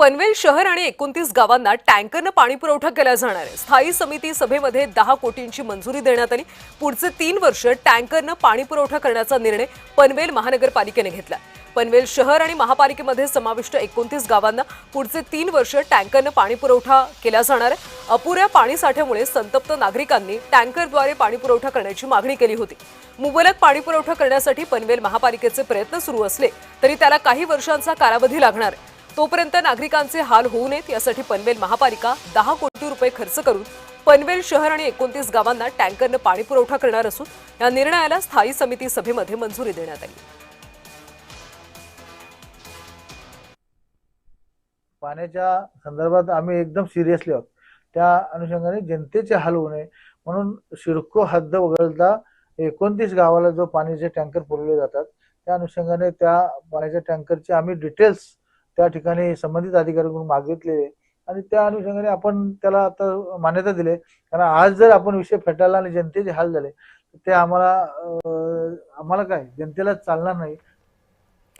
पनवेल शहर आणि 29 गावांना टँकरनं पाणी पुरवठा केला जाणार आहे। स्थायी समिती सभेमध्ये 10 कोटींची मंजुरी देण्यात आली। पुढचे 3 वर्ष टँकरनं पाणी पुरवठा करण्याचा निर्णय पनवेल महानगरपालिकेने घेतला। पनवेल शहर आणि महापालिकेमध्ये समाविष्ट 29 गावांना पुढचे 3 वर्ष टँकरनं पाणी पुरवठा केला जाणार आहे। अपुऱ्या पाणी साठ्यामुळे संतप्त नागरिकांनी टँकरद्वारे पाणी पुरवठा करण्याची मागणी केली होती। मुबलक पाणी पुरवठा करण्यासाठी पनवेल महापालिकेचे प्रयत्न सुरू असले तरी त्याला काही वर्षांचा कालावधी लागणार आहे। तोपर्यंत नागरिकांचे हाल होऊ नयेत यासाठी पनवेल महापालिका 10 कोटी रुपये खर्च करून पनवेल शहर आणि 29 गावांना टँकरनं पाणी पुरवठा करणार असून या निर्णयाला स्थायी समिती सभेमध्ये मंजुरी देण्यात आली। पाण्याच्या संदर्भात आम्ही एकदम सिरियसली आहोत। त्या अनुषंगाने जनतेचे हाल होऊ नये म्हणून सिडको हद्द वगळता 29 गावाला जो पाण्याचे टँकर पुरवले जातात त्या अनुषंगाने त्या पाण्याच्या टँकरचे आम्ही डिटेल्स त्या ठिकाणी संबंधित अधिकाऱ्यांकडून मागितले आणि त्या अनुषंगाने आपण त्याला आता मान्यता दिली। कारण आज जर आपण विषय फेटाळला आणि जनतेचे हाल झाले ते आम्हाला काय जनतेला चालणार नाही।